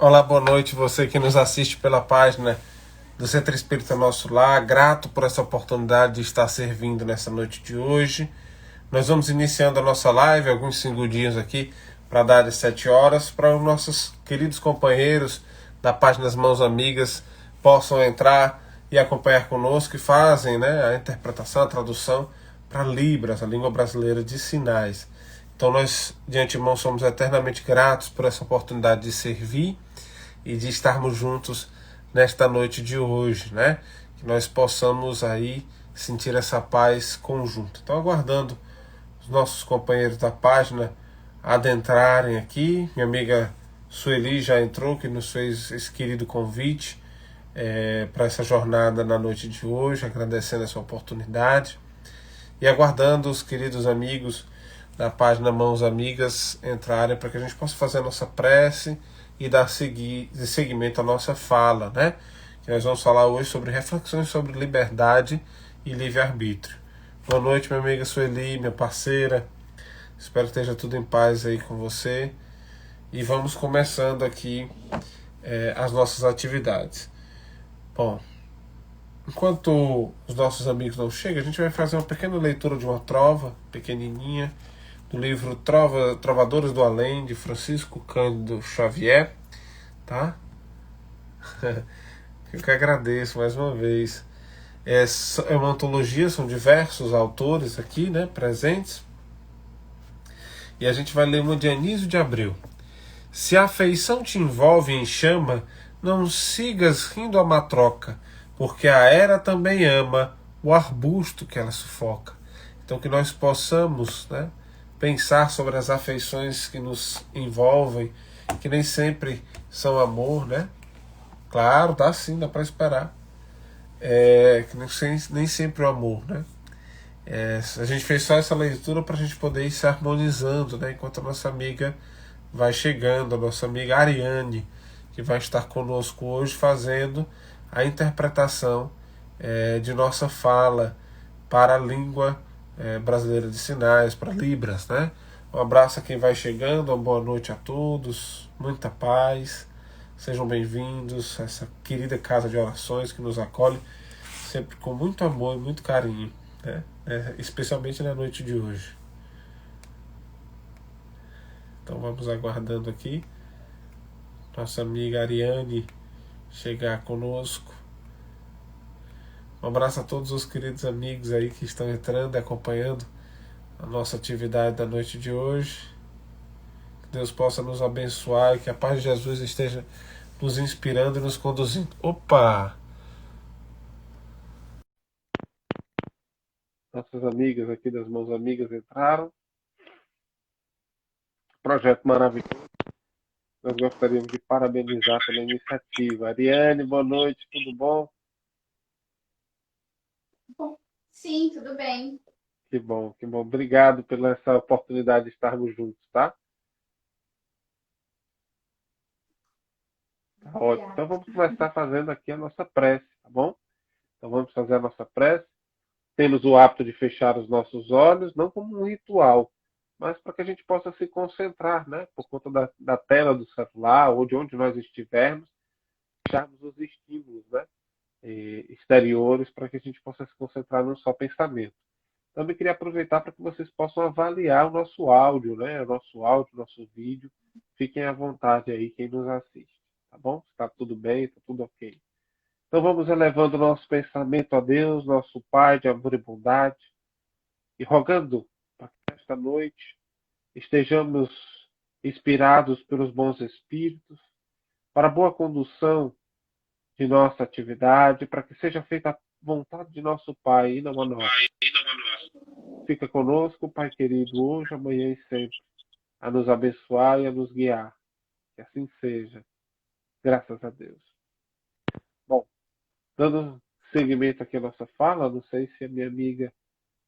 Olá, boa noite, você que nos assiste pela página do Centro Espírita Nosso Lar. Grato por essa oportunidade de estar servindo nessa noite de hoje. Nós vamos iniciando a nossa live, alguns segundinhos aqui, para dar as 7 horas, para os nossos queridos companheiros da página das Mãos Amigas possam entrar e acompanhar conosco e fazem, né, a interpretação, a tradução para Libras, a língua brasileira de sinais. Então nós, de antemão, somos eternamente gratos por essa oportunidade de servir e de estarmos juntos nesta noite de hoje, né? Que nós possamos aí sentir essa paz conjunta. Então, aguardando os nossos companheiros da página adentrarem aqui. Minha amiga Sueli já entrou, que nos fez esse querido convite para essa jornada na noite de hoje, agradecendo essa oportunidade e aguardando os queridos amigos da página Mãos Amigas entrarem para que a gente possa fazer a nossa prece e dar seguimento à nossa fala, né? Que nós vamos falar hoje sobre reflexões sobre liberdade e livre-arbítrio. Boa noite, minha amiga Sueli, minha parceira. Espero que esteja tudo em paz aí com você. E vamos começando aqui as nossas atividades. Bom, enquanto os nossos amigos não chegam, a gente vai fazer uma pequena leitura de uma trova, pequenininha, do livro Trovadores do Além, de Francisco Cândido Xavier, tá? Eu que agradeço mais uma vez. É uma antologia, são diversos autores aqui, né, presentes. E a gente vai ler uma de Anísio de Abreu. Se a afeição te envolve em chama, não sigas rindo a matroca, porque a era também ama o arbusto que ela sufoca. Então que nós possamos, né, pensar sobre as afeições que nos envolvem, que nem sempre são amor, né? Claro, dá sim, dá para esperar. Que nem sempre o amor, né? A gente fez só essa leitura para a gente poder ir se harmonizando, né? Enquanto a nossa amiga vai chegando, a nossa amiga Ariane, que vai estar conosco hoje fazendo a interpretação de nossa fala para a língua brasileira de sinais, para Libras, né? Um abraço a quem vai chegando, uma boa noite a todos, muita paz, sejam bem-vindos a essa querida casa de orações que nos acolhe sempre com muito amor e muito carinho, né? Especialmente na noite de hoje. Então vamos aguardando aqui nossa amiga Ariane chegar conosco. Um abraço a todos os queridos amigos aí que estão entrando e acompanhando a nossa atividade da noite de hoje. Que Deus possa nos abençoar e que a paz de Jesus esteja nos inspirando e nos conduzindo. Opa! Nossas amigas aqui das Mãos Amigas entraram. Projeto maravilhoso. Nós gostaríamos de parabenizar pela iniciativa. Ariane, boa noite, tudo bom? Bom, sim, tudo bem. Que bom, que bom. Obrigado pela essa oportunidade de estarmos juntos, tá? Tá ótimo. Obrigada. Então vamos começar fazendo aqui a nossa prece, tá bom? Então vamos fazer a nossa prece. Temos o hábito de fechar os nossos olhos, não como um ritual, mas para que a gente possa se concentrar, né? Por conta da tela do celular ou de onde nós estivermos, fecharmos os estímulos, né? Exteriores para que a gente possa se concentrar num só pensamento. Também queria aproveitar para que vocês possam avaliar o nosso áudio, né? O nosso áudio, o nosso vídeo. Fiquem à vontade aí quem nos assiste, tá bom? Está tudo bem, está tudo ok. Então vamos elevando o nosso pensamento a Deus, nosso Pai de amor e bondade, e rogando para que esta noite estejamos inspirados pelos bons espíritos, para a boa condução de nossa atividade, para que seja feita a vontade de nosso Pai e não a nossa. Fica conosco, Pai querido, hoje, amanhã e sempre, a nos abençoar e a nos guiar. Que assim seja. Graças a Deus. Bom, dando seguimento aqui à nossa fala, não sei se a minha amiga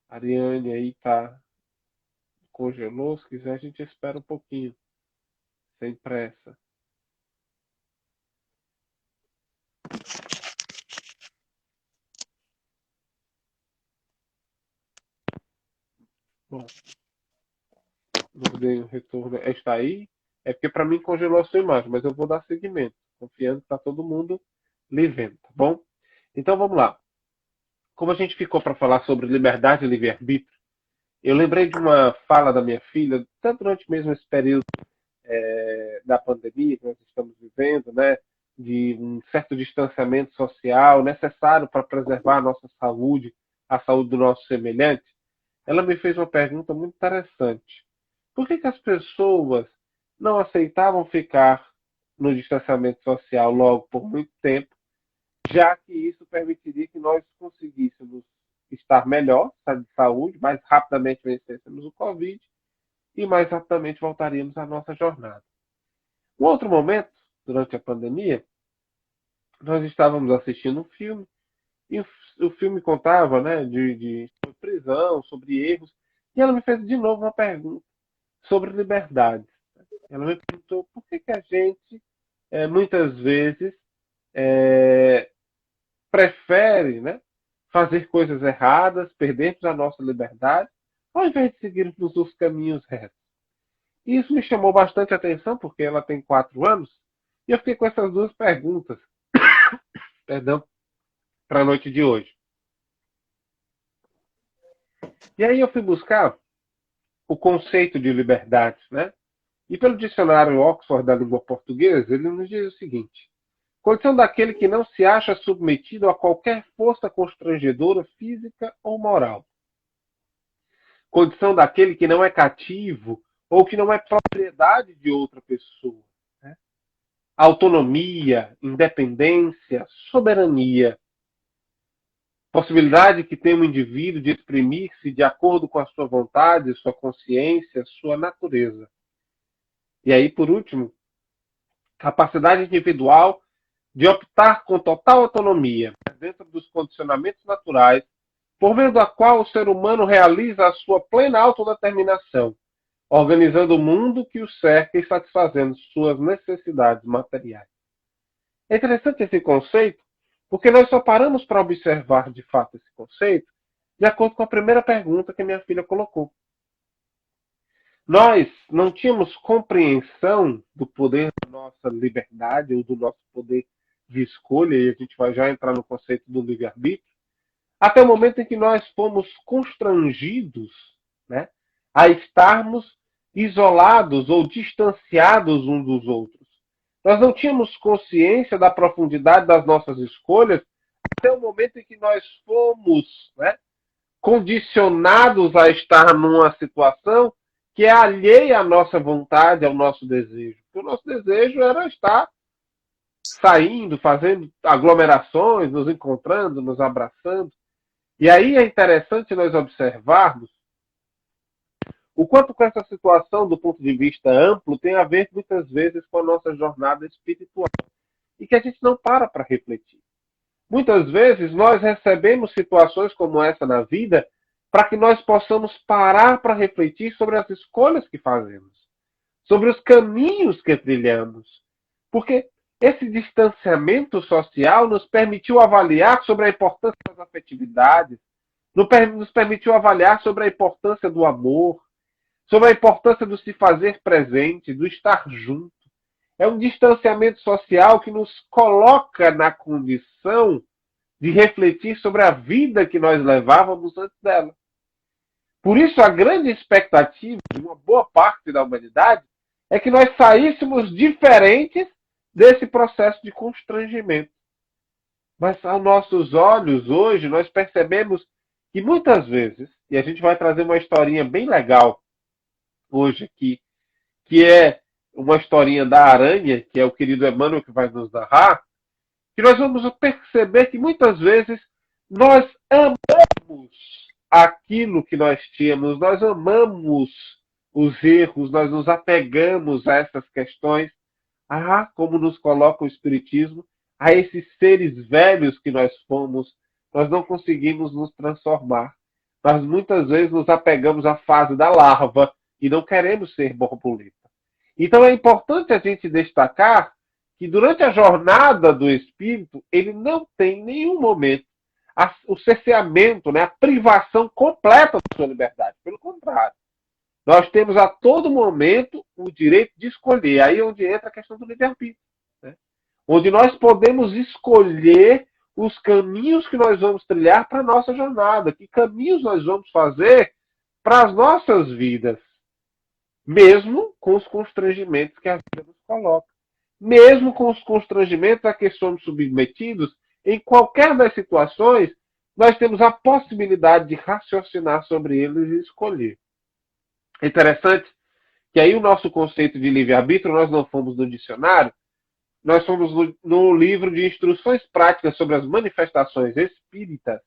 Ariane aí tá congelou, se quiser a gente espera um pouquinho, sem pressa. Bom, não dei um retorno. Está aí? É porque para mim congelou a sua imagem, mas eu vou dar seguimento, confiando que está todo mundo lhe vendo, tá bom? Então vamos lá. Como a gente ficou para falar sobre liberdade e livre-arbítrio, eu lembrei de uma fala da minha filha, tanto durante mesmo esse período da pandemia que nós estamos vivendo, né, de um certo distanciamento social necessário para preservar a nossa saúde, a saúde do nosso semelhante. Ela me fez uma pergunta muito interessante. Por que as pessoas não aceitavam ficar no distanciamento social logo por muito tempo, já que isso permitiria que nós conseguíssemos estar melhor, de saúde, mais rapidamente vencêssemos o Covid e mais rapidamente voltaríamos à nossa jornada. Um outro momento, durante a pandemia, nós estávamos assistindo um filme e o filme contava, né, sobre prisão, sobre erros, e ela me fez de novo uma pergunta sobre liberdade. Ela me perguntou por que a gente, muitas vezes, prefere, né, fazer coisas erradas, perdermos a nossa liberdade, ao invés de seguirmos os caminhos retos. E isso me chamou bastante atenção, porque ela tem 4 anos, e eu fiquei com essas duas perguntas, perdão, para a noite de hoje. E aí eu fui buscar o conceito de liberdade, né? E pelo dicionário Oxford da língua portuguesa, ele nos diz o seguinte: condição daquele que não se acha submetido a qualquer força constrangedora física ou moral. Condição daquele que não é cativo ou que não é propriedade de outra pessoa. Né? Autonomia, independência, soberania. Possibilidade que tem um indivíduo de exprimir-se de acordo com a sua vontade, sua consciência, sua natureza. E aí, por último, capacidade individual de optar com total autonomia, dentro dos condicionamentos naturais, por meio da qual o ser humano realiza a sua plena autodeterminação, organizando o mundo que o cerca e satisfazendo suas necessidades materiais. É interessante esse conceito, porque nós só paramos para observar de fato esse conceito de acordo com a primeira pergunta que minha filha colocou. Nós não tínhamos compreensão do poder da nossa liberdade ou do nosso poder de escolha, e a gente vai já entrar no conceito do livre-arbítrio, até o momento em que nós fomos constrangidos, né, a estarmos isolados ou distanciados uns dos outros. Nós não tínhamos consciência da profundidade das nossas escolhas até o momento em que nós fomos, né, condicionados a estar numa situação que é alheia à nossa vontade, ao nosso desejo. Porque o nosso desejo era estar saindo, fazendo aglomerações, nos encontrando, nos abraçando. E aí é interessante nós observarmos o quanto com essa situação, do ponto de vista amplo, tem a ver muitas vezes com a nossa jornada espiritual. E que a gente não para refletir. Muitas vezes nós recebemos situações como essa na vida para que nós possamos parar para refletir sobre as escolhas que fazemos, sobre os caminhos que trilhamos. Porque esse distanciamento social nos permitiu avaliar sobre a importância das afetividades, nos permitiu avaliar sobre a importância do amor, sobre a importância do se fazer presente, do estar junto. É um distanciamento social que nos coloca na condição de refletir sobre a vida que nós levávamos antes dela. Por isso, a grande expectativa de uma boa parte da humanidade é que nós saíssemos diferentes desse processo de constrangimento. Mas, aos nossos olhos, hoje, nós percebemos que muitas vezes, e a gente vai trazer uma historinha bem legal hoje aqui, que é uma historinha da aranha, que é o querido Emmanuel que vai nos narrar, que nós vamos perceber que muitas vezes nós amamos aquilo que nós tínhamos, nós amamos os erros, nós nos apegamos a essas questões, como nos coloca o Espiritismo, a esses seres velhos que nós fomos, nós não conseguimos nos transformar. Mas muitas vezes nos apegamos à fase da larva e não queremos ser borboleta. Então é importante a gente destacar que durante a jornada do espírito, ele não tem em nenhum momento o cerceamento, né, a privação completa da sua liberdade. Pelo contrário, Nós temos a todo momento o direito de escolher. Aí é onde entra a questão do livre-arbítrio, né? Onde nós podemos escolher os caminhos que nós vamos trilhar para a nossa jornada, que caminhos nós vamos fazer para as nossas vidas, mesmo com os constrangimentos que a vida nos coloca, mesmo com os constrangimentos a que somos submetidos, em qualquer das situações, nós temos a possibilidade de raciocinar sobre eles e escolher. É interessante que aí o nosso conceito de livre-arbítrio, nós não fomos no dicionário, nós fomos no livro de instruções práticas sobre as manifestações espíritas,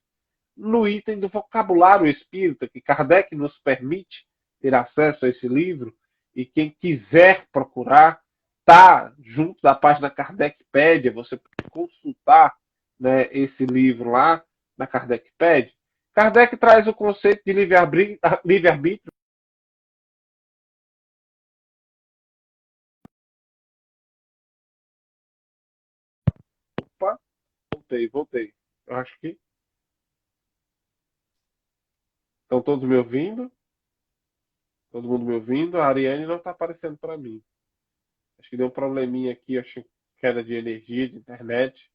no item do vocabulário espírita, que Kardec nos permite ter acesso a esse livro, e quem quiser procurar, está junto da página Kardecpédia, você pode consultar, né, esse livro lá na Kardecpédia. Kardec traz o conceito de livre-arbítrio. Opa, voltei. Eu acho que estão todos me ouvindo. Todo mundo me ouvindo? A Ariane não está aparecendo para mim. Acho que deu um probleminha aqui, acho queda de energia, de internet.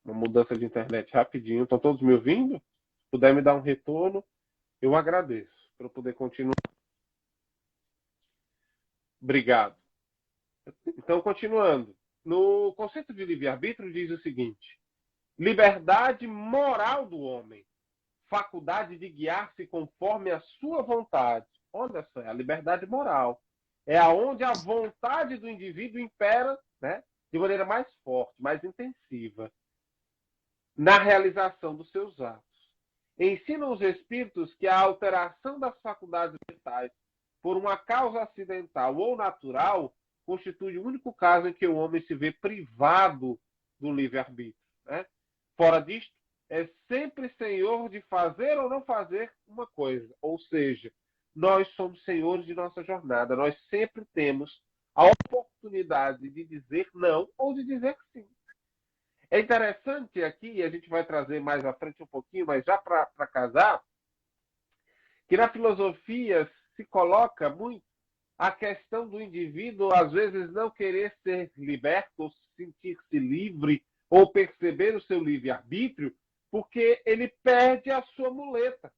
Uma mudança de internet rapidinho. Estão todos me ouvindo? Se puder me dar um retorno, eu agradeço. Para eu poder continuar. Obrigado. Então, continuando. No conceito de livre-arbítrio diz o seguinte: liberdade moral do homem, faculdade de guiar-se conforme a sua vontade. Olha só, é a liberdade moral. É aonde a vontade do indivíduo impera, né, de maneira mais forte, mais intensiva, na realização dos seus atos. Ensinam os espíritos que a alteração das faculdades mentais por uma causa acidental ou natural constitui o único caso em que o homem se vê privado do livre-arbítrio, né? Fora disto, é sempre senhor de fazer ou não fazer uma coisa. Ou seja, nós somos senhores de nossa jornada. Nós sempre temos a oportunidade de dizer não ou de dizer sim. É interessante aqui, a gente vai trazer mais à frente um pouquinho, mas já para casar, que na filosofia se coloca muito a questão do indivíduo, às vezes, não querer ser liberto, ou sentir-se livre, ou perceber o seu livre-arbítrio, porque ele perde a sua muleta.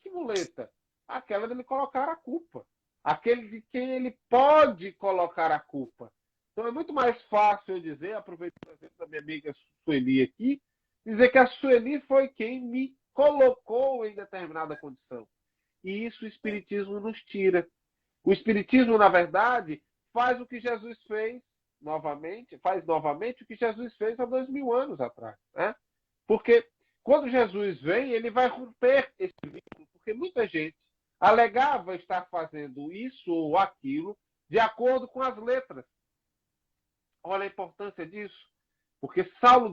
Que muleta? Aquela de ele colocar a culpa. Aquele de quem ele pode colocar a culpa. Então é muito mais fácil eu dizer, aproveitando o exemplo da minha amiga Sueli aqui, dizer que a Sueli foi quem me colocou em determinada condição. E isso o Espiritismo nos tira. O Espiritismo, na verdade, faz o que Jesus fez faz novamente o que Jesus fez há 2000 anos atrás, né? Porque quando Jesus vem, ele vai romper esse vínculo, porque muita gente alegava estar fazendo isso ou aquilo de acordo com as letras. Olha a importância disso, porque Paulo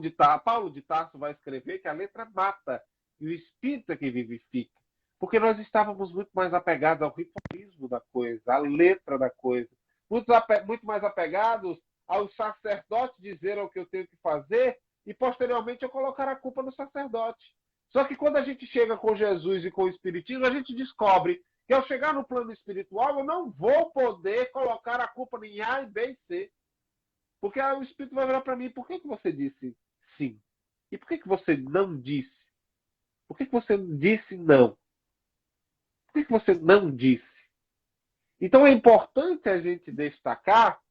de Tarso vai escrever que a letra mata e o espírito é que vivifica. Porque nós estávamos muito mais apegados ao ritualismo da coisa, à letra da coisa. Muito mais apegados aos sacerdotes dizer o que eu tenho que fazer e, posteriormente, eu colocar a culpa no sacerdote. Só que quando a gente chega com Jesus e com o Espiritismo, a gente descobre que ao chegar no plano espiritual, eu não vou poder colocar a culpa em A, em B e C. Porque o Espírito vai virar para mim, por que você disse sim? E por que você não disse? Por que você disse não? Por que você não disse? Então é importante a gente destacar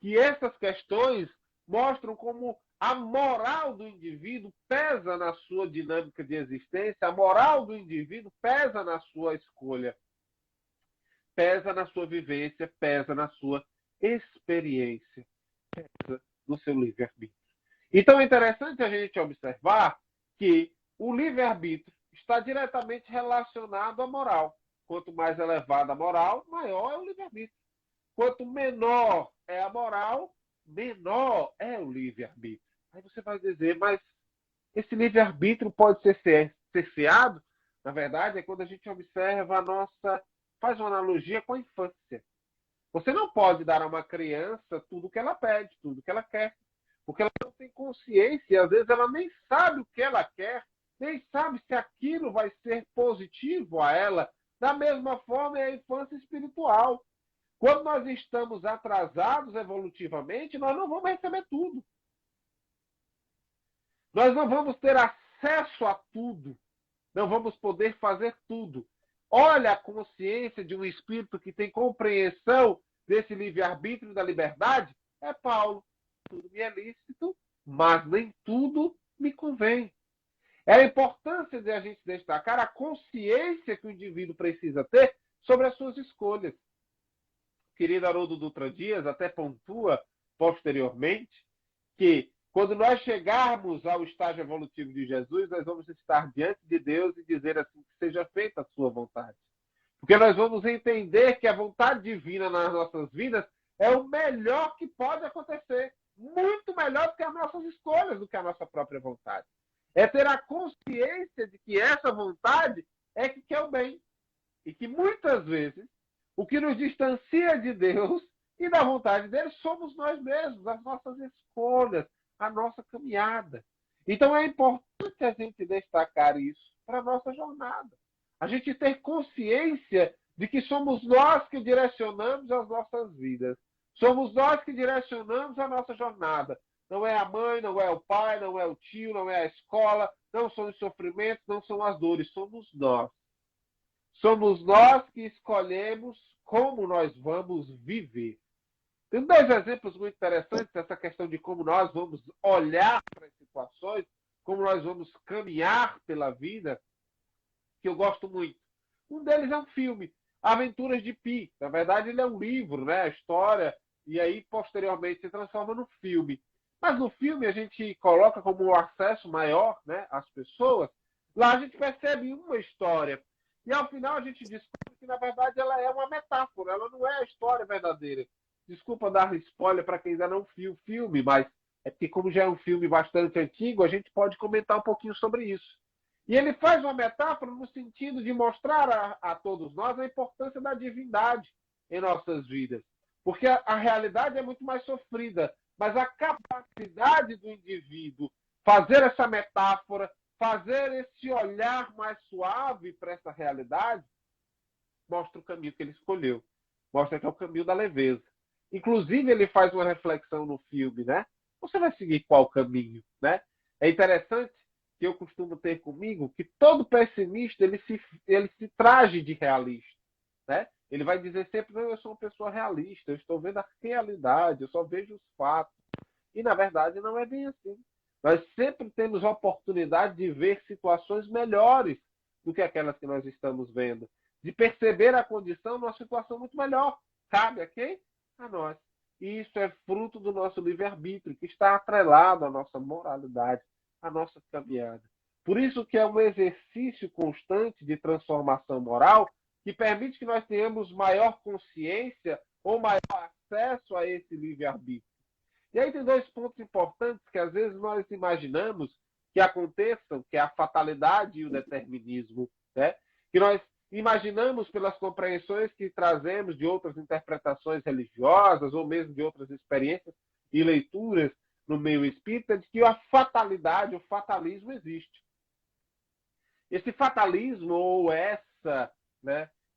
que essas questões mostram como a moral do indivíduo pesa na sua dinâmica de existência, a moral do indivíduo pesa na sua escolha, pesa na sua vivência, pesa na sua experiência, pesa no seu livre-arbítrio. Então é interessante a gente observar que o livre-arbítrio está diretamente relacionado à moral. Quanto mais elevada a moral, maior é o livre-arbítrio. Quanto menor é a moral, menor é o livre-arbítrio. Aí você vai dizer, mas esse livre-arbítrio pode ser cerceado? Na verdade, é quando a gente observa a nossa... Faz uma analogia com a infância. Você não pode dar a uma criança tudo o que ela pede, tudo o que ela quer. Porque ela não tem consciência e, às vezes, ela nem sabe o que ela quer, nem sabe se aquilo vai ser positivo a ela Da mesma forma é a infância espiritual. Quando nós estamos atrasados evolutivamente, nós não vamos receber tudo. Nós não vamos ter acesso a tudo. Não vamos poder fazer tudo. Olha a consciência de um espírito que tem compreensão desse livre-arbítrio da liberdade. É Paulo. Tudo me é lícito, mas nem tudo me convém. É a importância de a gente destacar a consciência que o indivíduo precisa ter sobre as suas escolhas. O querido Haroldo Dutra Dias até pontua posteriormente que quando nós chegarmos ao estágio evolutivo de Jesus, nós vamos estar diante de Deus e dizer assim, que seja feita a sua vontade. Porque nós vamos entender que a vontade divina nas nossas vidas é o melhor que pode acontecer. Muito melhor do que as nossas escolhas, do que a nossa própria vontade. É ter a consciência de que essa vontade é que quer o bem. E que muitas vezes o que nos distancia de Deus e da vontade dele somos nós mesmos, as nossas escolhas, a nossa caminhada. Então é importante a gente destacar isso para a nossa jornada. A gente ter consciência de que somos nós que direcionamos as nossas vidas. Somos nós que direcionamos a nossa jornada. Não é a mãe, não é o pai, não é o tio, não é a escola, não são os sofrimentos, não são as dores, somos nós. Somos nós que escolhemos como nós vamos viver. Tem dois exemplos muito interessantes, essa questão de como nós vamos olhar para as situações, como nós vamos caminhar pela vida, que eu gosto muito. Um deles é um filme, Aventuras de Pi. Na verdade, ele é um livro, né? A história, e aí, posteriormente, se transforma no filme. Mas no filme, a gente coloca como um acesso maior, né, às pessoas. Lá a gente percebe uma história. E, ao final, a gente descobre que, na verdade, ela é uma metáfora. Ela não é a história verdadeira. Desculpa dar spoiler para quem ainda não viu o filme, mas é porque, como já é um filme bastante antigo, a gente pode comentar um pouquinho sobre isso. E ele faz uma metáfora no sentido de mostrar a todos nós a importância da divindade em nossas vidas. Porque a realidade é muito mais sofrida, mas a capacidade do indivíduo fazer essa metáfora, fazer esse olhar mais suave para essa realidade, mostra o caminho que ele escolheu. Mostra que é o caminho da leveza. Inclusive, ele faz uma reflexão no filme, né? Você vai seguir qual caminho, né? É interessante que eu costumo ter comigo que todo pessimista ele se trage de realista, né? Ele vai dizer sempre, não, eu sou uma pessoa realista, eu estou vendo a realidade, eu só vejo os fatos. E, na verdade, não é bem assim. Nós sempre temos a oportunidade de ver situações melhores do que aquelas que nós estamos vendo. De perceber a condição numa situação muito melhor. Cabe a quem? A nós. E isso é fruto do nosso livre-arbítrio, que está atrelado à nossa moralidade, à nossa caminhada. Por isso que é um exercício constante de transformação moral que permite que nós tenhamos maior consciência ou maior acesso a esse livre-arbítrio. E aí tem dois pontos importantes que às vezes nós imaginamos que aconteçam, que é a fatalidade e o determinismo, né? Que nós imaginamos pelas compreensões que trazemos de outras interpretações religiosas ou mesmo de outras experiências e leituras no meio espírita, de que a fatalidade, o fatalismo existe. Esse fatalismo ou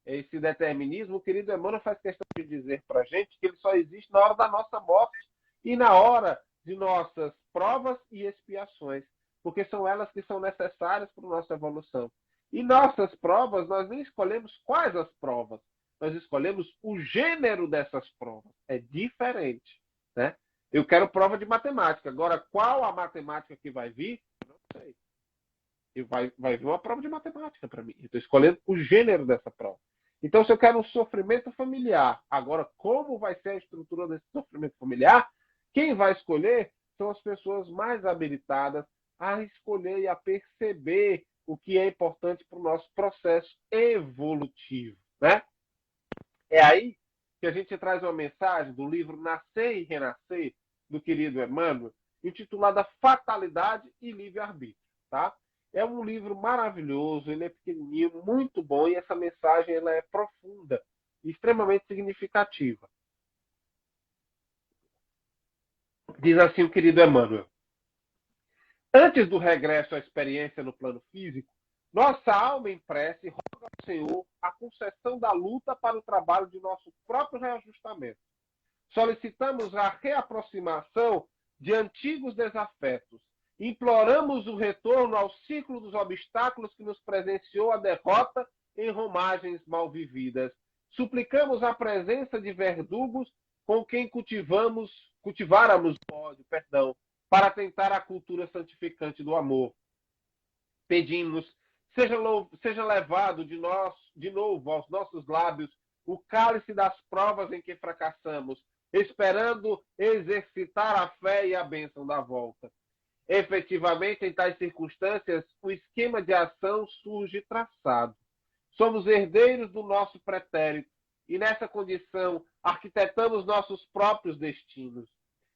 esse determinismo, o querido Emmanuel faz questão de dizer para a gente que ele só existe na hora da nossa morte e na hora de nossas provas e expiações, porque são elas que são necessárias para a nossa evolução. E nossas provas, nós nem escolhemos quais as provas, nós escolhemos o gênero dessas provas. É diferente, né? Eu quero prova de matemática. Agora, qual a matemática que vai vir? Eu não sei. Vai vir uma prova de matemática para mim. Eu estou escolhendo o gênero dessa prova. Então, se eu quero um sofrimento familiar, agora, como vai ser a estrutura desse sofrimento familiar? Quem vai escolher são as pessoas mais habilitadas a escolher e a perceber o que é importante para o nosso processo evolutivo, né? É aí que a gente traz uma mensagem do livro Nascer e Renascer, do querido Emmanuel, intitulada Fatalidade e Livre-Arbítrio, tá? É um livro maravilhoso, ele é pequenininho, muito bom, e essa mensagem ela é profunda e extremamente significativa. Diz assim o querido Emmanuel: antes do regresso à experiência no plano físico, Nossa alma em prece roga ao Senhor a concessão da luta para o trabalho de nosso próprio reajustamento. Solicitamos a reaproximação de antigos desafetos. Imploramos o retorno ao ciclo dos obstáculos que nos presenciou a derrota em romagens mal vividas. Suplicamos a presença de verdugos com quem cultiváramos o ódio, para tentar a cultura santificante do amor. Pedimos, seja levado de novo aos nossos lábios o cálice das provas em que fracassamos, esperando exercitar a fé e a bênção da volta. Efetivamente, em tais circunstâncias, o esquema de ação surge traçado. Somos herdeiros do nosso pretérito e, nessa condição, arquitetamos nossos próprios destinos.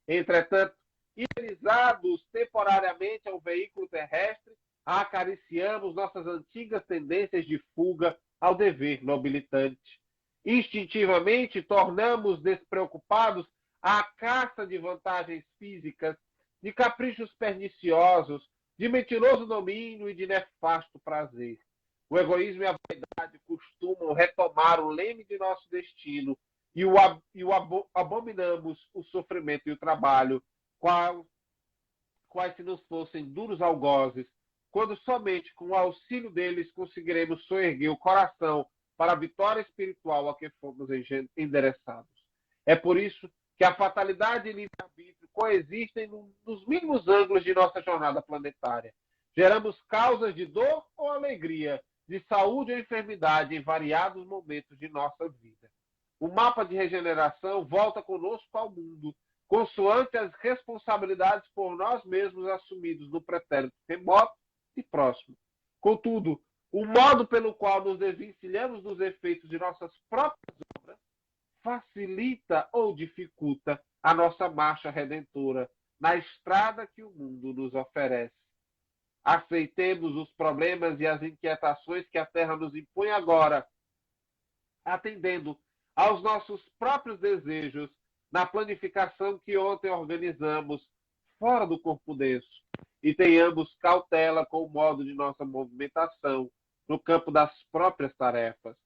Entretanto, idealizados temporariamente ao veículo terrestre, acariciamos nossas antigas tendências de fuga ao dever nobilitante. Instintivamente, tornamos despreocupados à caça de vantagens físicas, de caprichos perniciosos, de mentiroso domínio e de nefasto prazer. O egoísmo e a vaidade costumam retomar o leme de nosso destino e abominamos o sofrimento e o trabalho, quais se nos fossem duros algozes, quando somente com o auxílio deles conseguiremos soerguer o coração para a vitória espiritual a que fomos endereçados. É por isso que a fatalidade e o livre-arbítrio coexistem nos mínimos ângulos de nossa jornada planetária. Geramos causas de dor ou alegria, de saúde ou enfermidade em variados momentos de nossa vida. O mapa de regeneração volta conosco ao mundo, consoante as responsabilidades por nós mesmos assumidos no pretérito remoto e próximo. Contudo, o modo pelo qual nos desvencilhamos dos efeitos de nossas próprias obras facilita ou dificulta a nossa marcha redentora na estrada que o mundo nos oferece. Aceitemos os problemas e as inquietações que a Terra nos impõe agora, atendendo aos nossos próprios desejos na planificação que ontem organizamos fora do corpo denso, e tenhamos cautela com o modo de nossa movimentação no campo das próprias tarefas.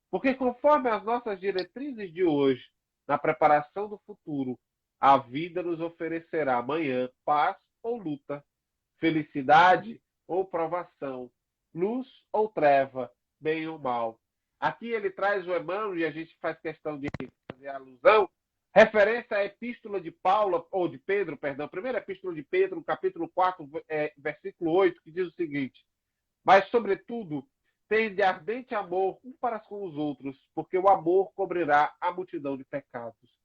Porque, conforme as nossas diretrizes de hoje, na preparação do futuro, a vida nos oferecerá amanhã paz ou luta, felicidade ou provação, luz ou treva, bem ou mal. Aqui ele traz o Emmanuel, e a gente faz questão de fazer alusão, referência à epístola de Paulo, ou de Pedro, perdão, primeira epístola de Pedro, capítulo 4, versículo 8, que diz o seguinte: mas, sobretudo, tende ardente amor um para com os outros, porque o amor cobrirá a multidão de pecados.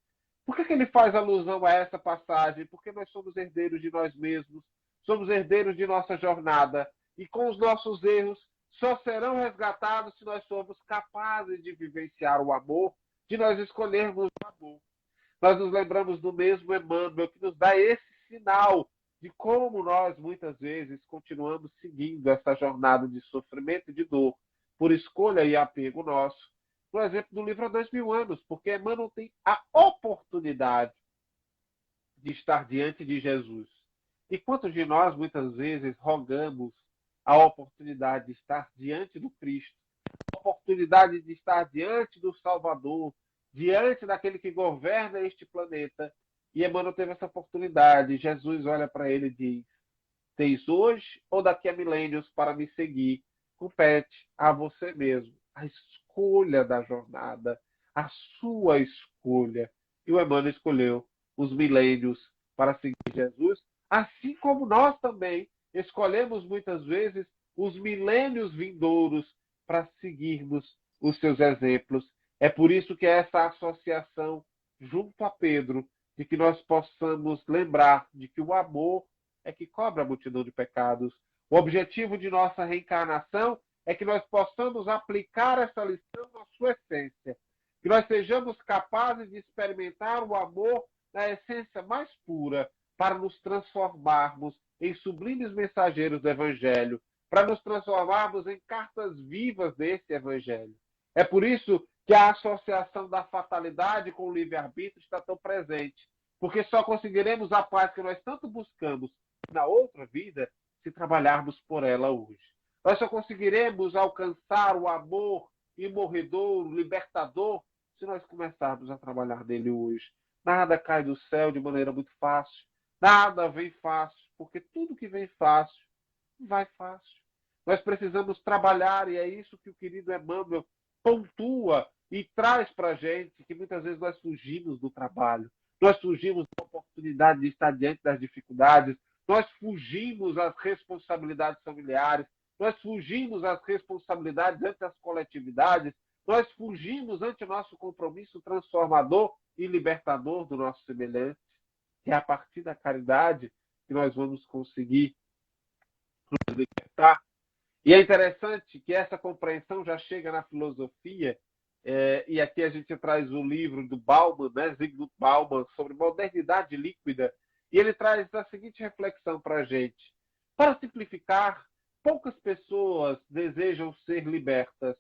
Por que ele faz alusão a essa passagem? Porque nós somos herdeiros de nós mesmos, somos herdeiros de nossa jornada, e com os nossos erros só serão resgatados se nós formos capazes de vivenciar o amor, de nós escolhermos o amor. Nós nos lembramos do mesmo Emmanuel, que nos dá esse sinal de como nós, muitas vezes, continuamos seguindo essa jornada de sofrimento e de dor, por escolha e apego nosso. No exemplo do livro há 2000 anos, porque Emmanuel tem a oportunidade de estar diante de Jesus. E quantos de nós, muitas vezes, rogamos a oportunidade de estar diante do Cristo, a oportunidade de estar diante do Salvador, diante daquele que governa este planeta. E Emmanuel teve essa oportunidade. Jesus olha para ele e diz: tens hoje ou daqui a milênios para me seguir? Compete a você mesmo a escolha da jornada, a sua escolha. E o Emmanuel escolheu os milênios para seguir Jesus, assim como nós também escolhemos muitas vezes os milênios vindouros para seguirmos os seus exemplos. É por isso que essa associação junto a Pedro, de que nós possamos lembrar de que o amor é que cobre a multidão de pecados. O objetivo de nossa reencarnação é que nós possamos aplicar essa lição na sua essência, que nós sejamos capazes de experimentar o amor na essência mais pura, para nos transformarmos em sublimes mensageiros do Evangelho, para nos transformarmos em cartas vivas desse Evangelho. É por isso que a associação da fatalidade com o livre-arbítrio está tão presente, porque só conseguiremos a paz que nós tanto buscamos na outra vida se trabalharmos por ela hoje. Nós só conseguiremos alcançar o amor imorredor, libertador, se nós começarmos a trabalhar nele hoje. Nada cai do céu de maneira muito fácil. Nada vem fácil, porque tudo que vem fácil, vai fácil. Nós precisamos trabalhar, e é isso que o querido Emmanuel pontua e traz para a gente, que muitas vezes nós fugimos do trabalho, nós fugimos da oportunidade de estar diante das dificuldades, nós fugimos às responsabilidades familiares, nós fugimos às responsabilidades ante as coletividades, nós fugimos ante o nosso compromisso transformador e libertador do nosso semelhante, que é a partir da caridade que nós vamos conseguir nos libertar. E é interessante que essa compreensão já chega na filosofia, e aqui a gente traz o livro do Bauman, né, Zygmunt Bauman, sobre modernidade líquida, e ele traz a seguinte reflexão para a gente. Para simplificar, poucas pessoas desejam ser libertas,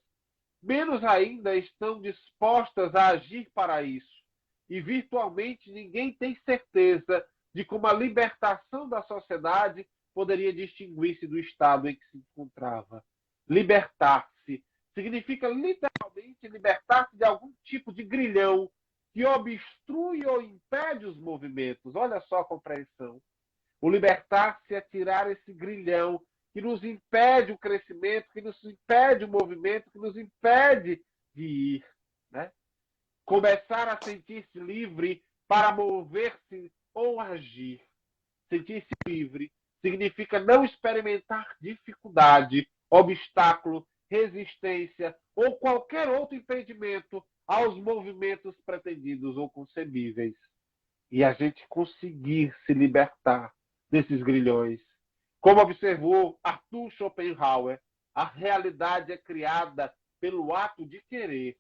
menos ainda estão dispostas a agir para isso, e virtualmente ninguém tem certeza de como a libertação da sociedade poderia distinguir-se do estado em que se encontrava. Libertar-se significa literalmente libertar-se de algum tipo de grilhão que obstrui ou impede os movimentos. Olha só a compreensão. O libertar-se é tirar esse grilhão que nos impede o crescimento, que nos impede o movimento, que nos impede de ir. Né? Começar a sentir-se livre para mover-se ou agir. Sentir-se livre significa não experimentar dificuldade, obstáculo, resistência ou qualquer outro impedimento aos movimentos pretendidos ou concebíveis. E a gente conseguir se libertar desses grilhões. Como observou Arthur Schopenhauer, a realidade é criada pelo ato de querer.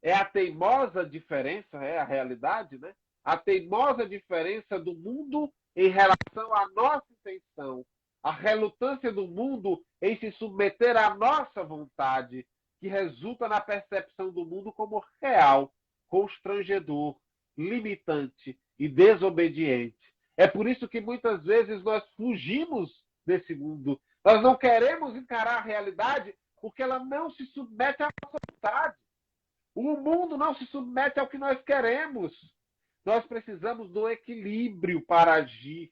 É a teimosa diferença, é a realidade, né? A teimosa diferença do mundo em relação à nossa intenção, a relutância do mundo em se submeter à nossa vontade, que resulta na percepção do mundo como real, constrangedor, limitante e desobediente. É por isso que muitas vezes nós fugimos desse mundo. Nós não queremos encarar a realidade porque ela não se submete à nossa vontade. O mundo não se submete ao que nós queremos. Nós precisamos do equilíbrio para agir,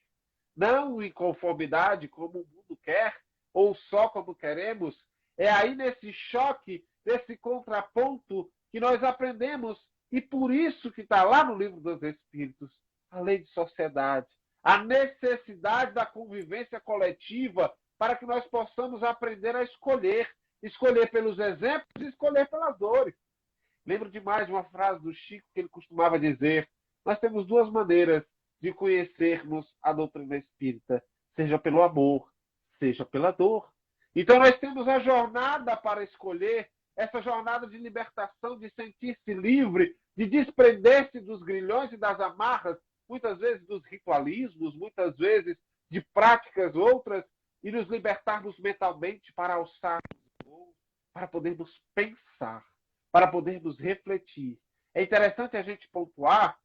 não em conformidade como o mundo quer, ou só como queremos. É aí nesse choque, nesse contraponto, que nós aprendemos, e por isso que está lá no Livro dos Espíritos, a lei de sociedade, a necessidade da convivência coletiva para que nós possamos aprender a escolher pelos exemplos e escolher pelas dores. Lembro demais de uma frase do Chico que ele costumava dizer: nós temos duas maneiras de conhecermos a doutrina espírita, seja pelo amor, seja pela dor. Então nós temos a jornada para escolher, essa jornada de libertação, de sentir-se livre, de desprender-se dos grilhões e das amarras, muitas vezes dos ritualismos, muitas vezes de práticas outras, e nos libertarmos mentalmente para alçarmos voos, para podermos pensar, para podermos refletir. É interessante a gente pontuar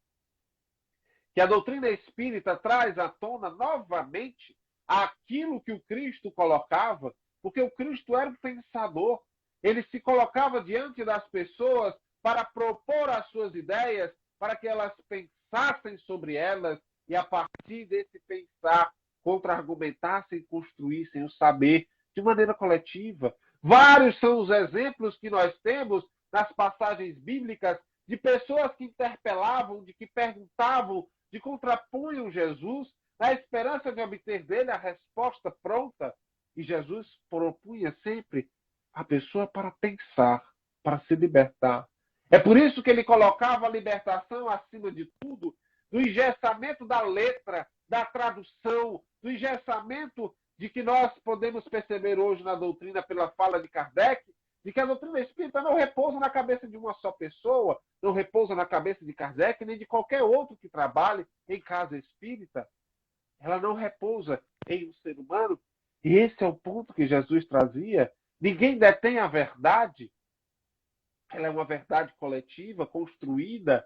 que a doutrina espírita traz à tona novamente aquilo que o Cristo colocava, porque o Cristo era um pensador. Ele se colocava diante das pessoas para propor as suas ideias, para que elas pensassem sobre elas e, a partir desse pensar, contra-argumentassem e construíssem o saber de maneira coletiva. Vários são os exemplos que nós temos nas passagens bíblicas de pessoas que interpelavam, de que perguntavam, de contrapunham Jesus, na esperança de obter dele a resposta pronta. E Jesus propunha sempre a pessoa para pensar, para se libertar. É por isso que ele colocava a libertação acima de tudo, do engessamento da letra, da tradução, do engessamento de que nós podemos perceber hoje na doutrina pela fala de Kardec, de que a doutrina espírita não repousa na cabeça de uma só pessoa, não repousa na cabeça de Kardec, nem de qualquer outro que trabalhe em casa espírita. Ela não repousa em um ser humano. E esse é o ponto que Jesus trazia. Ninguém detém a verdade. Ela é uma verdade coletiva, construída,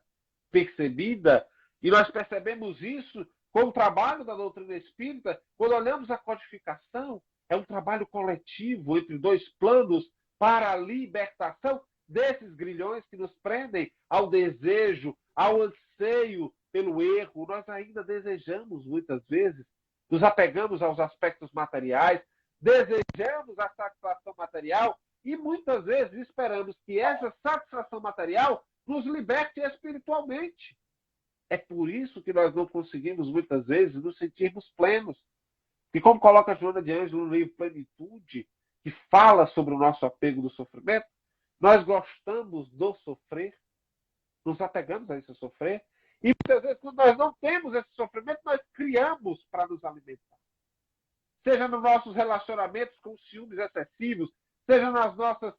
percebida. E nós percebemos isso com o trabalho da doutrina espírita, quando olhamos a codificação, É um trabalho coletivo entre dois planos para a libertação desses grilhões que nos prendem ao desejo, ao anseio pelo erro. Nós ainda desejamos, muitas vezes, nos apegamos aos aspectos materiais, desejamos a satisfação material e muitas vezes esperamos que essa satisfação material nos liberte espiritualmente. É por isso que nós não conseguimos, muitas vezes, nos sentirmos plenos. E como coloca Joana de Ângelo no livro Plenitude, que fala sobre o nosso apego do sofrimento, nós gostamos do sofrer, nos apegamos a esse sofrer, e muitas vezes, quando nós não temos esse sofrimento, nós criamos para nos alimentar. Seja nos nossos relacionamentos com ciúmes excessivos, seja nas nossas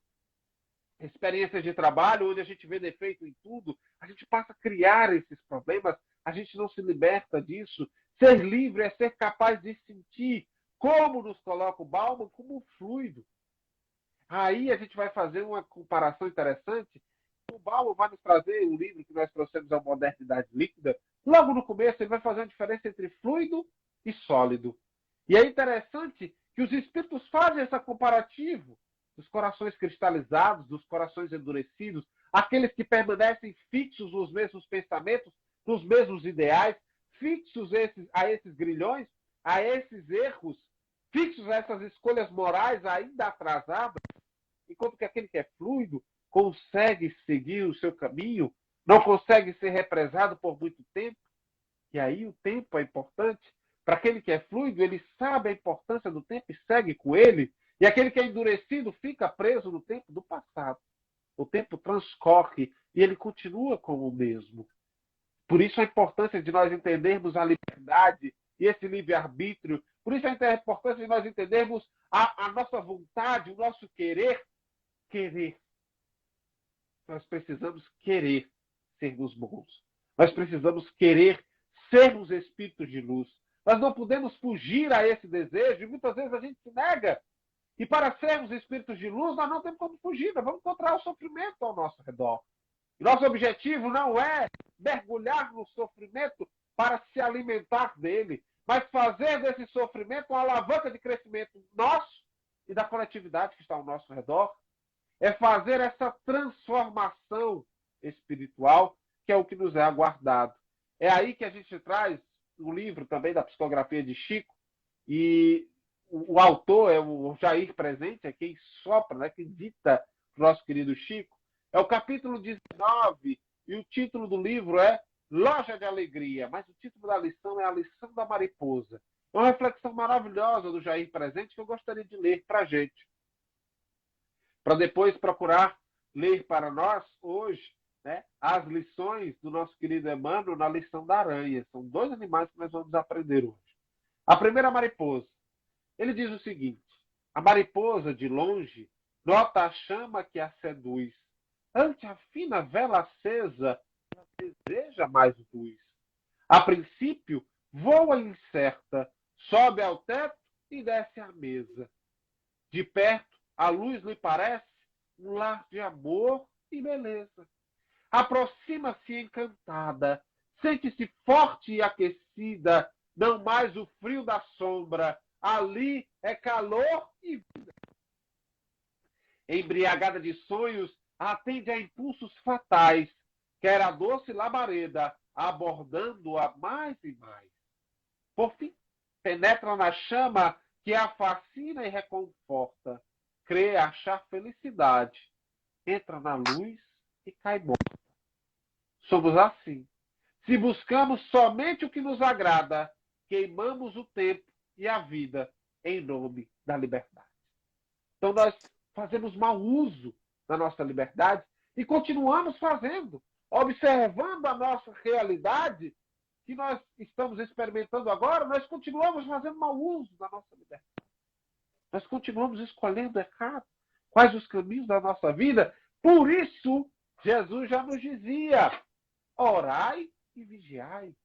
experiências de trabalho, onde a gente vê defeito em tudo, a gente passa a criar esses problemas, a gente não se liberta disso. Ser livre é ser capaz de sentir como nos coloca o Bauman como um fluido. Aí a gente vai fazer uma comparação interessante. O Bauman vai nos trazer o livro que nós trouxemos, A Modernidade Líquida. Logo no começo, ele vai fazer uma diferença entre fluido e sólido. E é interessante que os espíritos fazem esse comparativo dos corações cristalizados, dos corações endurecidos, aqueles que permanecem fixos nos mesmos pensamentos, nos mesmos ideais, fixos a esses grilhões, a esses erros, fixos a essas escolhas morais ainda atrasadas, enquanto que aquele que é fluido consegue seguir o seu caminho, não consegue ser represado por muito tempo. E aí o tempo é importante. Para aquele que é fluido, ele sabe a importância do tempo e segue com ele. E aquele que é endurecido fica preso no tempo do passado. O tempo transcorre e ele continua como o mesmo. Por isso a importância de nós entendermos a liberdade e esse livre-arbítrio. Por isso a importância de nós entendermos a nossa vontade, o nosso querer. Querer. Nós precisamos querer sermos bons. Nós precisamos querer sermos espíritos de luz. Nós não podemos fugir a esse desejo e muitas vezes a gente se nega. E para sermos espíritos de luz, nós não temos como fugir, nós vamos encontrar o sofrimento ao nosso redor. E nosso objetivo não é mergulhar no sofrimento para se alimentar dele, mas fazer desse sofrimento uma alavanca de crescimento nosso e da coletividade que está ao nosso redor. É fazer essa transformação espiritual, que é o que nos é aguardado. É aí que a gente traz o livro também da psicografia de Chico, e o autor é o Jair Presente, é quem sopra, né, quem dita o nosso querido Chico. É o capítulo 19, e o título do livro é Loja de Alegria, mas o título da lição é A Lição da Mariposa. É uma reflexão maravilhosa do Jair Presente que eu gostaria de ler para a gente, para depois procurar ler para nós hoje, né, as lições do nosso querido Emmanuel na lição da aranha. São dois animais que nós vamos aprender hoje. A primeira, a mariposa. Ele diz o seguinte: a mariposa, de longe, nota a chama que a seduz. Ante a fina vela acesa, ela deseja mais luz. A princípio, voa incerta, sobe ao teto e desce à mesa. De perto, a luz lhe parece um lar de amor e beleza. Aproxima-se encantada, sente-se forte e aquecida, não mais o frio da sombra, ali é calor e vida. Embriagada de sonhos, atende a impulsos fatais, quer a doce labareda, abordando-a mais e mais. Por fim, penetra na chama que a fascina e reconforta, crê achar felicidade, entra na luz e cai morta. Somos assim. Se buscamos somente o que nos agrada, queimamos o tempo e a vida em nome da liberdade. Então nós fazemos mau uso da nossa liberdade e continuamos fazendo, observando a nossa realidade que nós estamos experimentando agora, nós continuamos fazendo mau uso da nossa liberdade. Nós continuamos escolhendo errado quais os caminhos da nossa vida. Por isso, Jesus já nos dizia: orai e vigiai.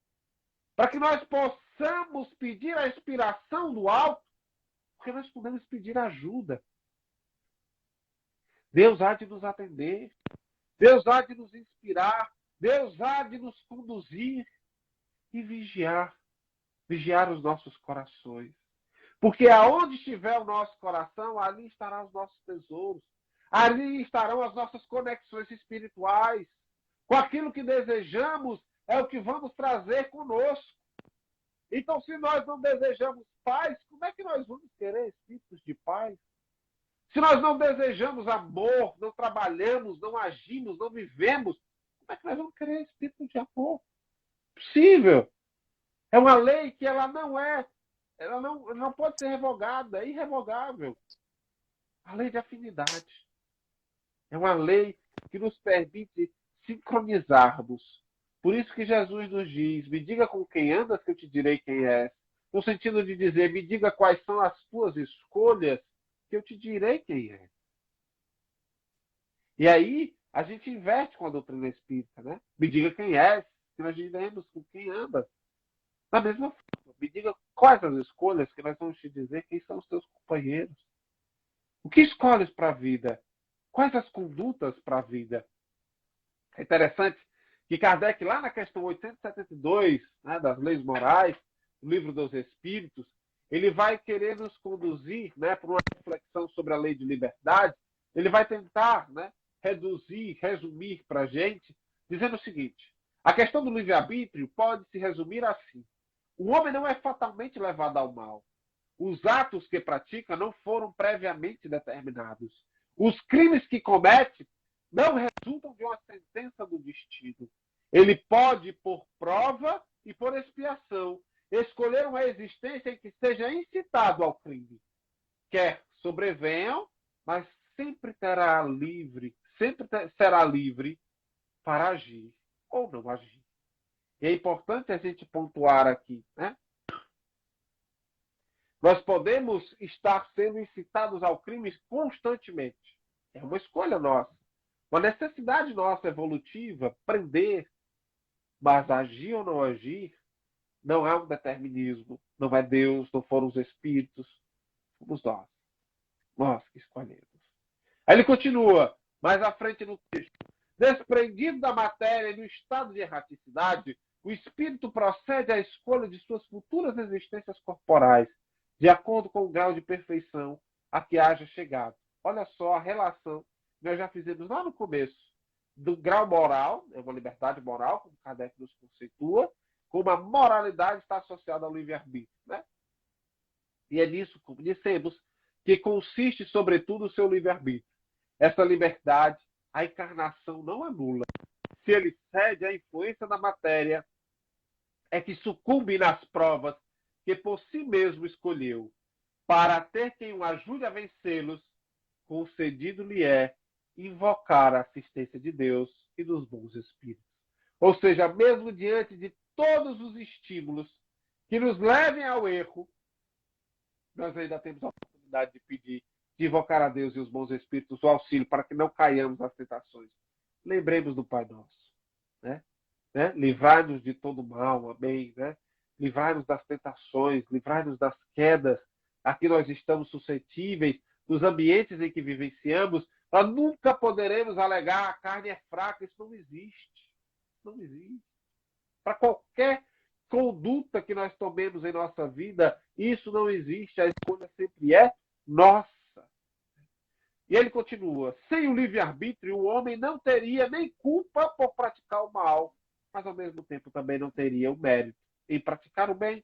Para que nós possamos pedir a inspiração do alto, porque nós podemos pedir ajuda. Deus há de nos atender. Deus há de nos inspirar. Deus há de nos conduzir e vigiar. Vigiar os nossos corações. Porque aonde estiver o nosso coração, ali estarão os nossos tesouros. Ali estarão as nossas conexões espirituais. Com aquilo que desejamos, é o que vamos trazer conosco. Então, se nós não desejamos paz, como é que nós vamos querer espíritos de paz? Se nós não desejamos amor, não trabalhamos, não agimos, não vivemos, como é que nós vamos querer espíritos de amor? Possível. É uma lei que ela não pode ser revogada, é irrevogável. A lei de afinidade. É uma lei que nos permite sincronizarmos. Por isso que Jesus nos diz, me diga com quem andas que eu te direi quem és. No sentido de dizer, me diga quais são as tuas escolhas que eu te direi quem é. E aí, a gente inverte com a doutrina espírita, né? Me diga quem és, que nós diremos com quem andas. Da mesma forma, me diga quais as escolhas que nós vamos te dizer quem são os teus companheiros. O que escolhes para a vida? Quais as condutas para a vida? É interessante que Kardec, lá na questão 872, né, das leis morais, no livro dos Espíritos, ele vai querer nos conduzir, né, para uma reflexão sobre a lei de liberdade. Ele vai tentar, né, resumir para a gente, dizendo o seguinte: a questão do livre-arbítrio pode se resumir assim. O homem não é fatalmente levado ao mal. Os atos que pratica não foram previamente determinados. Os crimes que comete não resultam de uma sentença do destino. Ele pode, por prova e por expiação, escolher uma existência em que seja incitado ao crime. Quer sobrevenham, mas sempre será livre para agir ou não agir. E é importante a gente pontuar aqui, né? Nós podemos estar sendo incitados ao crime constantemente. É uma escolha nossa. Uma necessidade nossa evolutiva, aprender, mas agir ou não agir, não é um determinismo. Não é Deus, não foram os espíritos. Somos nós. Nós que escolhemos. Aí ele continua, mais à frente no texto. Desprendido da matéria e do estado de erraticidade, o espírito procede à escolha de suas futuras existências corporais, de acordo com o grau de perfeição a que haja chegado. Olha só a relação que nós já fizemos lá no começo, do grau moral, é uma liberdade moral, como Kardec nos conceitua, como a moralidade está associada ao livre-arbítrio. Né? E é nisso, como dissemos, que consiste, sobretudo, o seu livre-arbítrio. Essa liberdade, a encarnação não anula. Se ele cede à influência da matéria, é que sucumbe nas provas que por si mesmo escolheu, para ter quem o ajude a vencê-los, concedido-lhe é invocar a assistência de Deus e dos bons espíritos. Ou seja, mesmo diante de todos os estímulos que nos levem ao erro, nós ainda temos a oportunidade de pedir, de invocar a Deus e os bons espíritos o auxílio para que não caiamos nas tentações. Lembremos do Pai Nosso, né? Livrai-nos de todo mal, amém, né? Livrai-nos das tentações, livrai-nos das quedas a que nós estamos suscetíveis, dos ambientes em que vivenciamos. Nós nunca poderemos alegar a carne é fraca, isso não existe. Não existe. Para qualquer conduta que nós tomemos em nossa vida, isso não existe. A escolha sempre é nossa. E ele continua, sem o livre-arbítrio, o homem não teria nem culpa por praticar o mal, mas ao mesmo tempo também não teria o mérito em praticar o bem.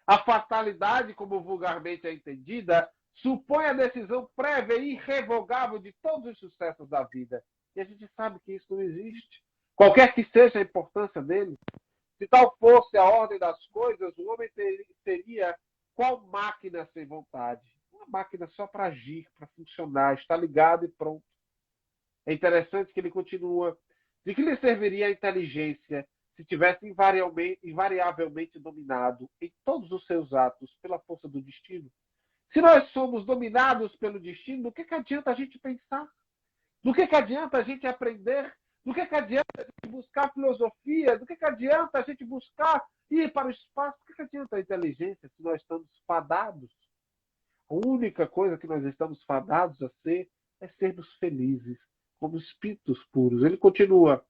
A fatalidade, como vulgarmente é entendida, supõe a decisão prévia e irrevogável de todos os sucessos da vida. E a gente sabe que isso não existe. Qualquer que seja a importância dele, se tal fosse a ordem das coisas, o homem seria qual máquina sem vontade? Uma máquina só para agir, para funcionar, está ligado e pronto. É interessante que ele continua. De que lhe serviria a inteligência se tivesse invariavelmente dominado em todos os seus atos pela força do destino? Se nós somos dominados pelo destino, do que adianta a gente pensar? Do que adianta a gente aprender? Do que adianta a gente buscar filosofia? Do que adianta a gente buscar ir para o espaço? Do que adianta a inteligência se nós estamos fadados? A única coisa que nós estamos fadados a ser é sermos felizes, como espíritos puros. Ele continua.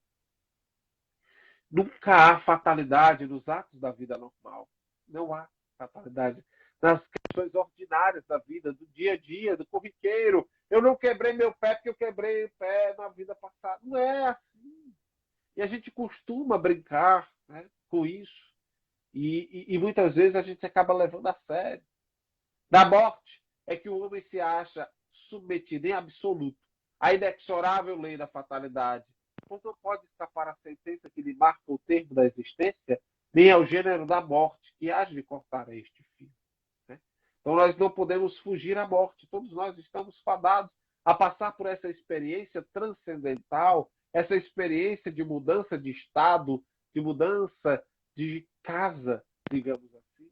Nunca há fatalidade nos atos da vida normal. Não há fatalidade. nas questões ordinárias da vida, do dia a dia, do corriqueiro. Eu não quebrei meu pé porque eu quebrei o pé na vida passada. Não é assim. E a gente costuma brincar, né, com isso. E muitas vezes a gente acaba levando a sério. Da morte é que o homem se acha submetido em absoluto à inexorável lei da fatalidade, pois não pode escapar à sentença que lhe marca o termo da existência, nem ao gênero da morte, que há de cortar a este fio. Né? Então nós não podemos fugir à morte. Todos nós estamos fadados a passar por essa experiência transcendental, essa experiência de mudança de estado, de mudança de casa, digamos assim.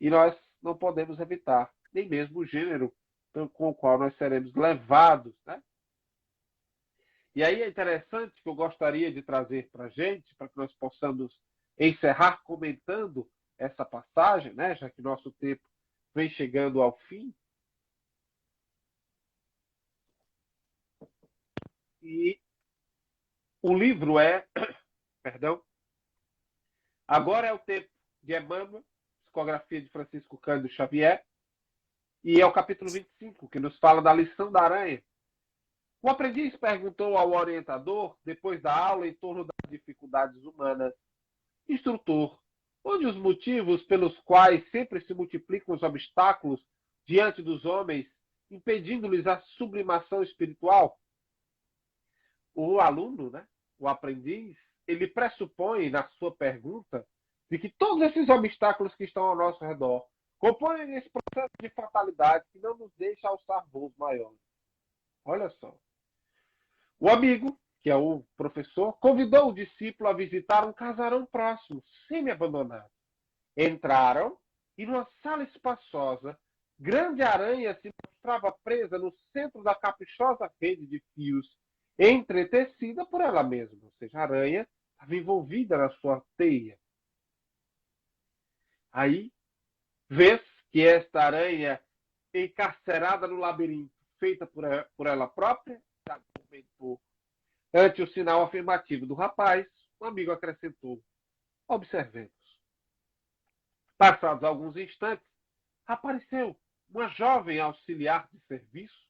E nós não podemos evitar, nem mesmo o gênero com o qual nós seremos levados. Né? E aí é interessante que eu gostaria de trazer para a gente, para que nós possamos encerrar comentando essa passagem, né? Já que nosso tempo vem chegando ao fim. E o livro é, perdão, Agora é o Tempo, de Emmanuel, psicografia de Francisco Cândido Xavier, e é o capítulo 25, que nos fala da lição da aranha. O aprendiz perguntou ao orientador, depois da aula, em torno das dificuldades humanas: Instrutor, onde os motivos pelos quais sempre se multiplicam os obstáculos diante dos homens, impedindo-lhes a sublimação espiritual? O aluno, né, o aprendiz, ele pressupõe na sua pergunta de que todos esses obstáculos que estão ao nosso redor compõem esse processo de fatalidade que não nos deixa alçar voos maiores. Olha só. O amigo, que é o professor, convidou o discípulo a visitar um casarão próximo, semi-abandonado. Entraram e, numa sala espaçosa, grande aranha se mostrava presa no centro da caprichosa rede de fios, entretecida por ela mesma. Ou seja, a aranha estava envolvida na sua teia. Aí, vês que esta aranha, encarcerada no labirinto, feita por ela própria, já comentou. Ante o sinal afirmativo do rapaz, o amigo acrescentou: observemos. Passados alguns instantes, apareceu uma jovem auxiliar de serviço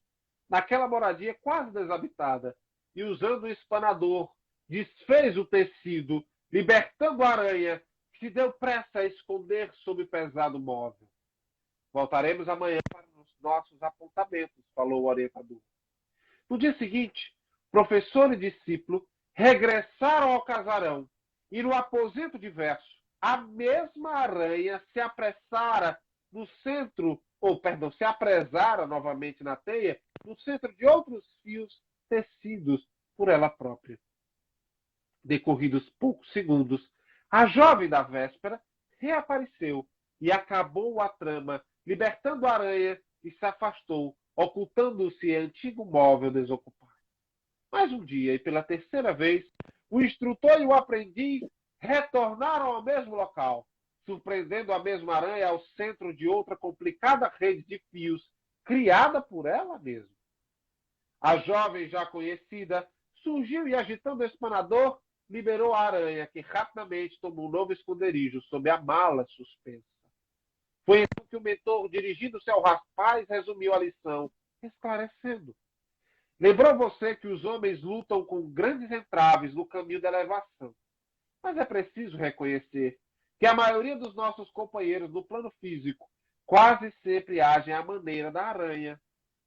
naquela moradia quase desabitada e, usando o espanador, desfez o tecido, libertando a aranha, que se deu pressa a esconder sob o pesado móvel. Voltaremos amanhã para os nossos apontamentos, falou o orientador. No dia seguinte, professor e discípulo regressaram ao casarão e, no aposento diverso, a mesma aranha se apressara no centro, se apresara novamente na teia, no centro de outros fios tecidos por ela própria. Decorridos poucos segundos, a jovem da véspera reapareceu e acabou a trama, libertando a aranha e se afastou, ocultando-se em antigo móvel desocupado. Mais um dia, e pela terceira vez, o instrutor e o aprendiz retornaram ao mesmo local, surpreendendo a mesma aranha ao centro de outra complicada rede de fios, criada por ela mesma. A jovem já conhecida surgiu e, agitando o espanador, liberou a aranha, que rapidamente tomou um novo esconderijo sob a mala suspensa. Foi então que o mentor, dirigindo-se ao rapaz, resumiu a lição, esclarecendo. Lembrou você que os homens lutam com grandes entraves no caminho da elevação. Mas é preciso reconhecer que a maioria dos nossos companheiros no plano físico quase sempre agem à maneira da aranha.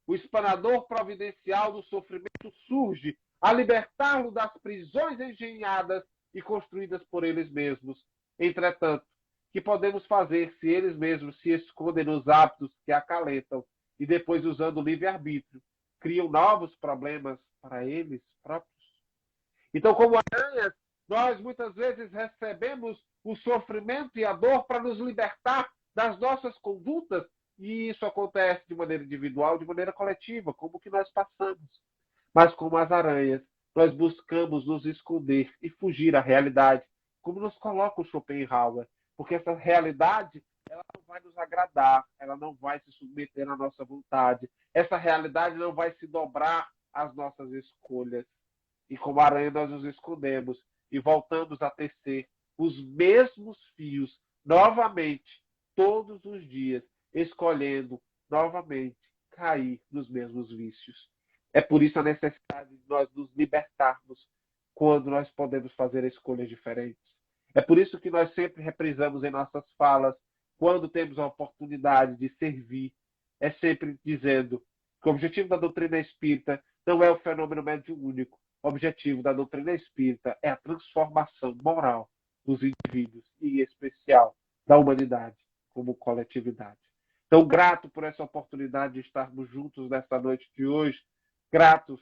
O espanador providencial do sofrimento surge a libertá-lo das prisões engenhadas e construídas por eles mesmos. Entretanto, que podemos fazer se eles mesmos se escondem nos hábitos que acalentam e depois, usando o livre-arbítrio, criam novos problemas para eles próprios? Então, como aranhas, nós muitas vezes recebemos o sofrimento e a dor para nos libertar das nossas condutas, e isso acontece de maneira individual, de maneira coletiva, como que nós passamos. Mas como as aranhas, nós buscamos nos esconder e fugir à realidade, como nos coloca o Schopenhauer, porque essa realidade ela não vai nos agradar, ela não vai se submeter à nossa vontade, essa realidade não vai se dobrar às nossas escolhas. E como aranha nós nos escondemos e voltamos a tecer os mesmos fios novamente, todos os dias, escolhendo novamente cair nos mesmos vícios. É por isso a necessidade de nós nos libertarmos quando nós podemos fazer escolhas diferentes. É por isso que nós sempre reprisamos em nossas falas, quando temos a oportunidade de servir, é sempre dizendo que o objetivo da doutrina espírita não é o fenômeno mediúnico. O objetivo da doutrina espírita é a transformação moral dos indivíduos e, em especial, da humanidade como coletividade. Então, grato por essa oportunidade de estarmos juntos nesta noite de hoje, gratos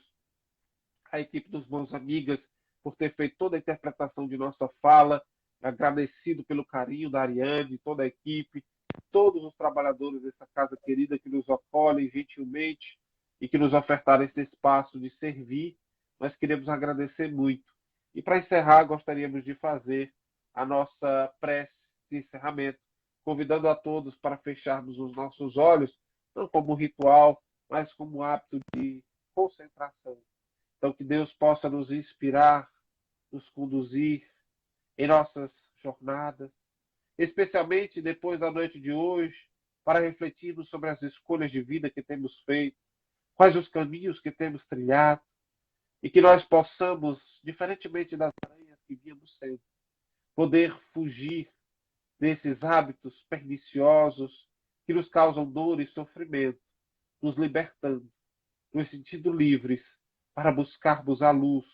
à equipe dos Bons Amigas por ter feito toda a interpretação de nossa fala, agradecido pelo carinho da Ariane, toda a equipe, todos os trabalhadores dessa casa querida que nos acolhem gentilmente e que nos ofertaram esse espaço de servir. Nós queremos agradecer muito. E para encerrar, gostaríamos de fazer a nossa prece de encerramento, convidando a todos para fecharmos os nossos olhos, não como ritual, mas como hábito de concentração. Então, que Deus possa nos inspirar, nos conduzir em nossas jornadas, especialmente depois da noite de hoje, para refletirmos sobre as escolhas de vida que temos feito, quais os caminhos que temos trilhado, e que nós possamos, diferentemente das aranhas que víamos sendo, poder fugir desses hábitos perniciosos que nos causam dor e sofrimento, nos libertando, nos sentindo livres para buscarmos a luz,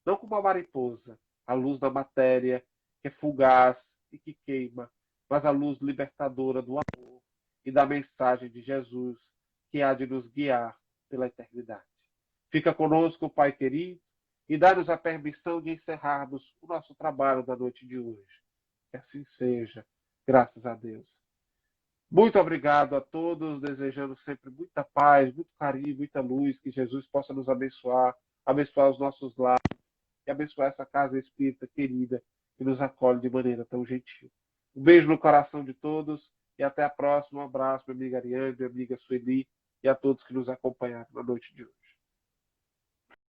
não como a mariposa, a luz da matéria, que é fugaz e que queima, mas a luz libertadora do amor e da mensagem de Jesus, que há de nos guiar pela eternidade. Fica conosco, Pai querido, e dá-nos a permissão de encerrarmos o nosso trabalho da noite de hoje. Que assim seja, graças a Deus. Muito obrigado a todos, desejando sempre muita paz, muito carinho, muita luz, que Jesus possa nos abençoar, abençoar os nossos lares e abençoar essa casa espírita querida que nos acolhe de maneira tão gentil. Um beijo no coração de todos e até a próxima. Um abraço, minha amiga Ariane, minha amiga Sueli e a todos que nos acompanharam na noite de hoje.